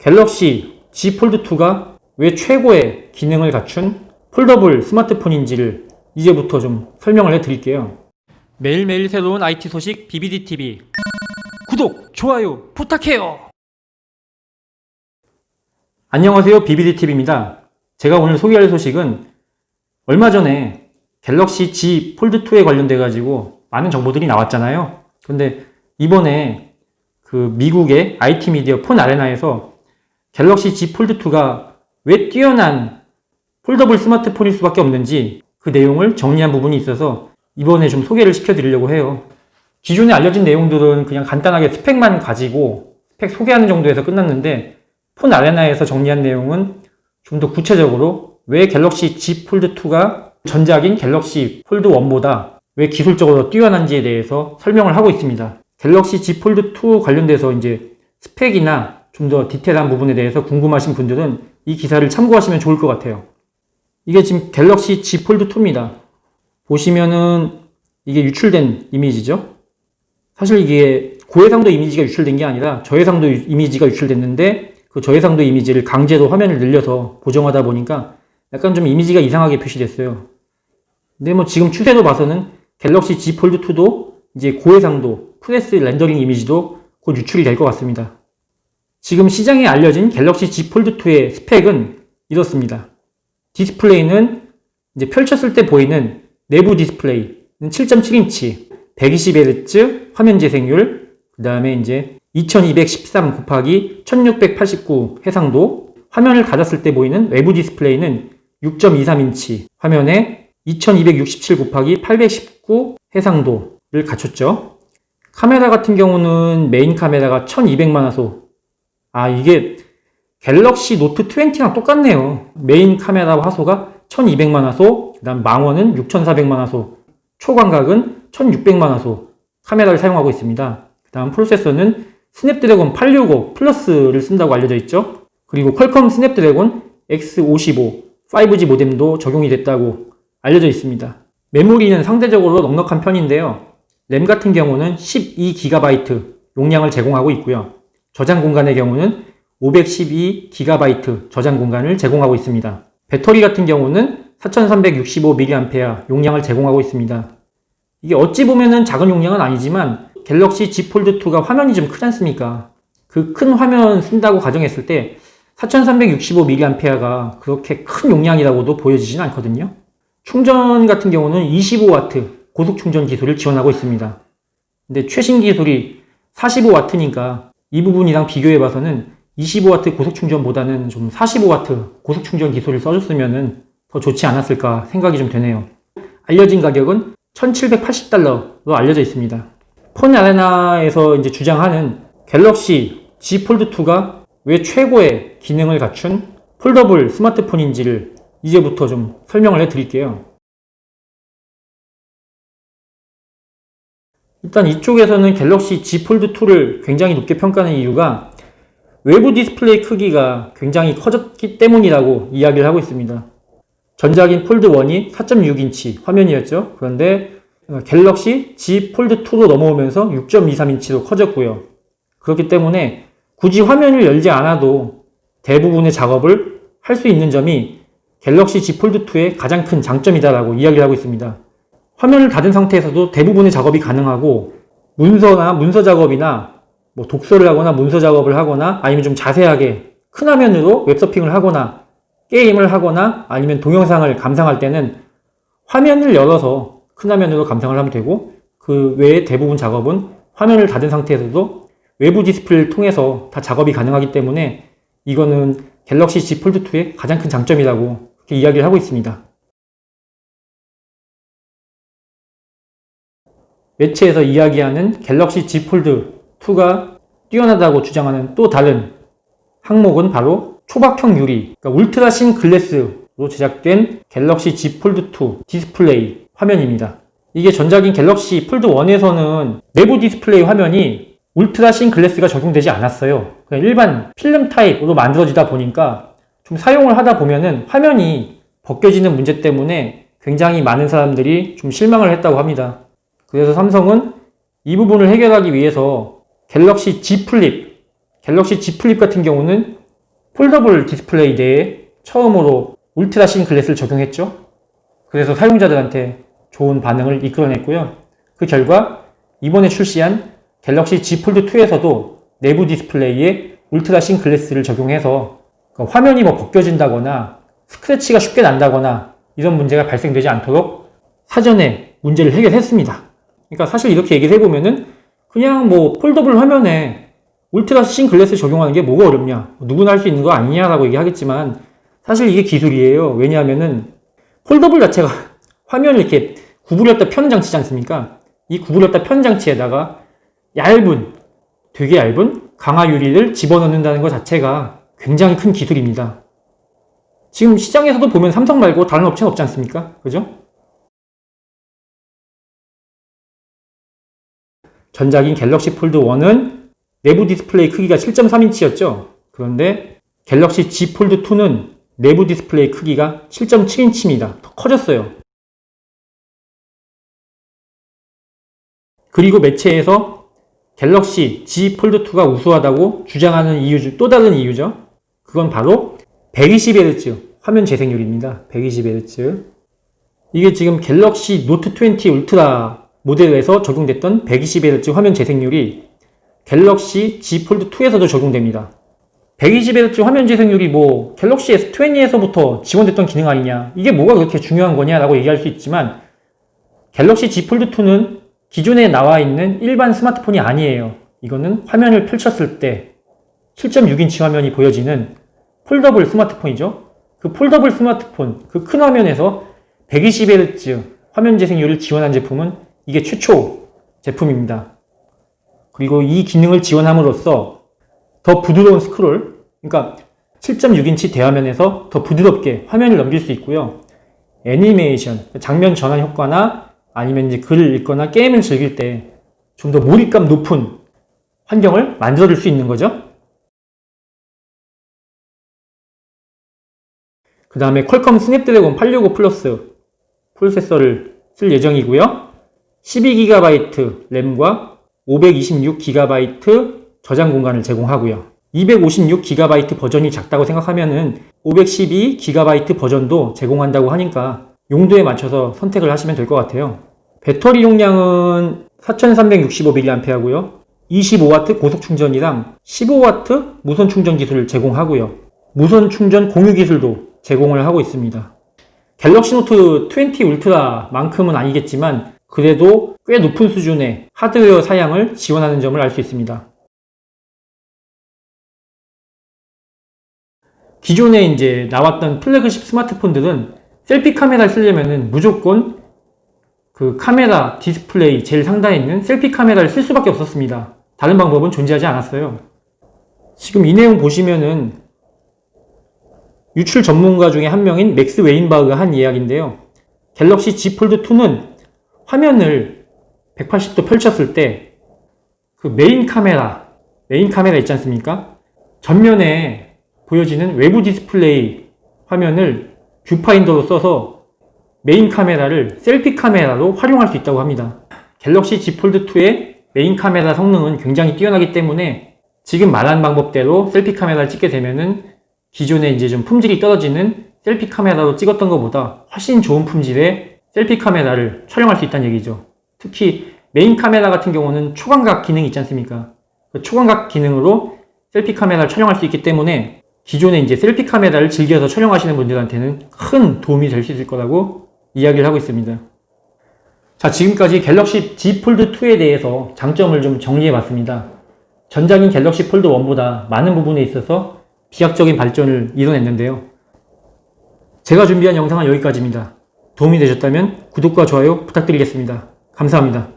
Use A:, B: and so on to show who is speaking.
A: 갤럭시 Z 폴드2가 왜 최고의 기능을 갖춘 폴더블 스마트폰인지를 이제부터 좀 설명을 해드릴게요. 매일매일 새로운 IT 소식 BBDTV 구독, 좋아요 부탁해요. 안녕하세요, BBDTV입니다. 제가 오늘 소개할 소식은 얼마 전에 갤럭시 Z 폴드2에 관련돼 가지고 많은 정보들이 나왔잖아요. 근데 이번에 그 미국의 IT 미디어 폰 아레나에서 갤럭시 Z 폴드2가 왜 뛰어난 폴더블 스마트폰일 수밖에 없는지 그 내용을 정리한 부분이 있어서 이번에 좀 소개를 시켜드리려고 해요. 기존에 알려진 내용들은 그냥 간단하게 스펙만 가지고 스펙 소개하는 정도에서 끝났는데, 폰 아레나에서 정리한 내용은 좀 더 구체적으로 왜 갤럭시 Z 폴드2가 전작인 갤럭시 폴드 1보다 왜 기술적으로 뛰어난지에 대해서 설명을 하고 있습니다. 갤럭시 Z 폴드2 관련돼서 이제 스펙이나 좀 더 디테일한 부분에 대해서 궁금하신 분들은 이 기사를 참고하시면 좋을 것 같아요. 이게 지금 갤럭시 Z 폴드2입니다. 보시면은 이게 유출된 이미지죠. 사실 이게 고해상도 이미지가 유출된 게 아니라 저해상도 이미지가 유출됐는데, 그 저해상도 이미지를 강제로 화면을 늘려서 보정하다 보니까 약간 좀 이미지가 이상하게 표시됐어요. 근데 뭐 지금 추세로 봐서는 갤럭시 Z 폴드2도 이제 고해상도 프레스 렌더링 이미지도 곧 유출이 될 것 같습니다. 지금 시장에 알려진 갤럭시 Z 폴드2의 스펙은 이렇습니다. 디스플레이는 이제 펼쳤을 때 보이는 내부 디스플레이는 7.7인치, 120Hz 화면 재생률, 그 다음에 이제 2213 곱하기 1689 해상도, 화면을 닫았을 때 보이는 외부 디스플레이는 6.23인치 화면에 2267 곱하기 819 해상도를 갖췄죠. 카메라 같은 경우는 메인 카메라가 1200만화소. 이게 갤럭시 노트 20랑 똑같네요. 메인 카메라 화소가 1200만화소, 그 다음 망원은 6400만화소, 초광각은 1600만화소 카메라를 사용하고 있습니다. 그 다음 프로세서는 스냅드래곤 865 플러스를 쓴다고 알려져 있죠. 그리고 퀄컴 스냅드래곤 X55 5G 모뎀도 적용이 됐다고 알려져 있습니다. 메모리는 상대적으로 넉넉한 편인데요. 램 같은 경우는 12GB 용량을 제공하고 있고요. 저장 공간의 경우는 512GB 저장 공간을 제공하고 있습니다. 배터리 같은 경우는 4365mAh 용량을 제공하고 있습니다. 이게 어찌 보면은 작은 용량은 아니지만 갤럭시 Z 폴드2가 화면이 좀 크지 않습니까? 그 큰 화면 쓴다고 가정했을 때 4365mAh가 그렇게 큰 용량이라고도 보여지진 않거든요. 충전 같은 경우는 25W 고속 충전 기술을 지원하고 있습니다. 근데 최신 기술이 45W니까 이 부분이랑 비교해 봐서는 25W 고속 충전보다는 좀 45W 고속 충전 기술을 써줬으면 더 좋지 않았을까 생각이 좀 되네요. 알려진 가격은 $1780로 알려져 있습니다. 폰 아레나에서 이제 주장하는 갤럭시 Z 폴드2가 왜 최고의 기능을 갖춘 폴더블 스마트폰인지를 이제부터 좀 설명을 해드릴게요. 일단 이쪽에서는 갤럭시 Z 폴드2를 굉장히 높게 평가하는 이유가 외부 디스플레이 크기가 굉장히 커졌기 때문이라고 이야기를 하고 있습니다. 전작인 폴드 1이 4.6인치 화면이었죠. 그런데 갤럭시 Z 폴드2로 넘어오면서 6.23인치로 커졌고요. 그렇기 때문에 굳이 화면을 열지 않아도 대부분의 작업을 할 수 있는 점이 갤럭시 Z 폴드2의 가장 큰 장점이다라고 이야기를 하고 있습니다. 화면을 닫은 상태에서도 대부분의 작업이 가능하고, 문서 작업이나 뭐 독서를 하거나 문서 작업을 하거나, 아니면 좀 자세하게 큰 화면으로 웹서핑을 하거나 게임을 하거나 아니면 동영상을 감상할 때는 화면을 열어서 큰 화면으로 감상을 하면 되고, 그 외에 대부분 작업은 화면을 닫은 상태에서도 외부 디스플레이를 통해서 다 작업이 가능하기 때문에 이거는 갤럭시 Z 폴드2의 가장 큰 장점이라고 그렇게 이야기를 하고 있습니다. 매체에서 이야기하는 갤럭시 Z 폴드2가 뛰어나다고 주장하는 또 다른 항목은 바로 초박형 유리, 그러니까 울트라신 글래스로 제작된 갤럭시 Z 폴드2 디스플레이 화면입니다. 이게 전작인 갤럭시 폴드 1에서는 내부 디스플레이 화면이 울트라신 글래스가 적용되지 않았어요. 그냥 일반 필름 타입으로 만들어지다 보니까 좀 사용을 하다 보면은 화면이 벗겨지는 문제 때문에 굉장히 많은 사람들이 좀 실망을 했다고 합니다. 그래서 삼성은 이 부분을 해결하기 위해서 갤럭시 Z 플립 같은 경우는 폴더블 디스플레이 내에 처음으로 울트라 신 글래스를 적용했죠. 그래서 사용자들한테 좋은 반응을 이끌어냈고요. 그 결과 이번에 출시한 갤럭시 Z 폴드 2에서도 내부 디스플레이에 울트라 신 글래스를 적용해서 화면이 벗겨진다거나 스크래치가 쉽게 난다거나 이런 문제가 발생되지 않도록 사전에 문제를 해결했습니다. 그러니까 사실 이렇게 얘기를 해보면은 그냥 폴더블 화면에 울트라 신 글래스 적용하는 게 뭐가 어렵냐, 누구나 할 수 있는 거 아니냐라고 얘기하겠지만 사실 이게 기술이에요. 왜냐하면은 폴더블 자체가 화면을 이렇게 구부렸다 펴는 장치지 않습니까? 이 구부렸다 펴는 장치에다가 되게 얇은 강화 유리를 집어넣는다는 것 자체가 굉장히 큰 기술입니다. 지금 시장에서도 보면 삼성 말고 다른 업체는 없지 않습니까? 그죠? 전작인 갤럭시 폴드 1은 내부 디스플레이 크기가 7.3인치였죠. 그런데 갤럭시 Z 폴드 2는 내부 디스플레이 크기가 7.7인치입니다. 더 커졌어요. 그리고 매체에서 갤럭시 Z 폴드 2가 우수하다고 주장하는 이유 또 다른 이유죠. 그건 바로 120Hz 화면 재생률입니다. 120Hz. 이게 지금 갤럭시 노트 20 울트라 모델에서 적용됐던 120Hz 화면 재생률이 갤럭시 Z 폴드 2에서도 적용됩니다. 120Hz 화면 재생률이 갤럭시 S20에서부터 지원됐던 기능 아니냐, 이게 뭐가 그렇게 중요한 거냐라고 얘기할 수 있지만 갤럭시 Z 폴드 2는 기존에 나와 있는 일반 스마트폰이 아니에요. 이거는 화면을 펼쳤을 때 7.6인치 화면이 보여지는 폴더블 스마트폰이죠. 그 폴더블 스마트폰, 그 큰 화면에서 120Hz 화면 재생률을 지원한 제품은 이게 최초 제품입니다. 그리고 이 기능을 지원함으로써 더 부드러운 스크롤, 그러니까 7.6인치 대화면에서 더 부드럽게 화면을 넘길 수 있고요. 애니메이션, 장면 전환 효과나 아니면 이제 글을 읽거나 게임을 즐길 때 좀 더 몰입감 높은 환경을 만들어줄 수 있는 거죠. 그 다음에 퀄컴 스냅드래곤 865 플러스 프로세서를 쓸 예정이고요. 12GB 램과 526GB 저장 공간을 제공하고요. 256GB 버전이 작다고 생각하면은 512GB 버전도 제공한다고 하니까 용도에 맞춰서 선택을 하시면 될 것 같아요. 배터리 용량은 4365mAh고요. 25W 고속 충전이랑 15W 무선 충전 기술을 제공하고요. 무선 충전 공유 기술도 제공을 하고 있습니다. 갤럭시 노트 20 울트라만큼은 아니겠지만 그래도 꽤 높은 수준의 하드웨어 사양을 지원하는 점을 알 수 있습니다. 기존에 이제 나왔던 플래그십 스마트폰들은 셀피 카메라를 쓰려면은 무조건 그 카메라 디스플레이 제일 상단에 있는 셀피 카메라를 쓸 수밖에 없었습니다. 다른 방법은 존재하지 않았어요. 지금 이 내용 보시면은 유출 전문가 중에 한 명인 맥스 웨인바흐가 한 이야기인데요. 갤럭시 Z 폴드 2는 화면을 180도 펼쳤을 때 그 메인 카메라 있지 않습니까? 전면에 보여지는 외부 디스플레이 화면을 뷰파인더로 써서 메인 카메라를 셀피 카메라로 활용할 수 있다고 합니다. 갤럭시 Z 폴드 2의 메인 카메라 성능은 굉장히 뛰어나기 때문에 지금 말한 방법대로 셀피 카메라를 찍게 되면은 기존에 이제 좀 품질이 떨어지는 셀피 카메라로 찍었던 것보다 훨씬 좋은 품질의 셀피 카메라를 촬영할 수 있다는 얘기죠. 특히 메인 카메라 같은 경우는 초광각 기능이 있지 않습니까? 그 초광각 기능으로 셀피 카메라를 촬영할 수 있기 때문에 기존에 이제 셀피 카메라를 즐겨서 촬영하시는 분들한테는 큰 도움이 될 수 있을 거라고 이야기를 하고 있습니다. 자, 지금까지 갤럭시 Z 폴드 2에 대해서 장점을 좀 정리해 봤습니다. 전작인 갤럭시 폴드 1보다 많은 부분에 있어서 비약적인 발전을 이뤄냈는데요. 제가 준비한 영상은 여기까지입니다. 도움이 되셨다면 구독과 좋아요 부탁드리겠습니다. 감사합니다.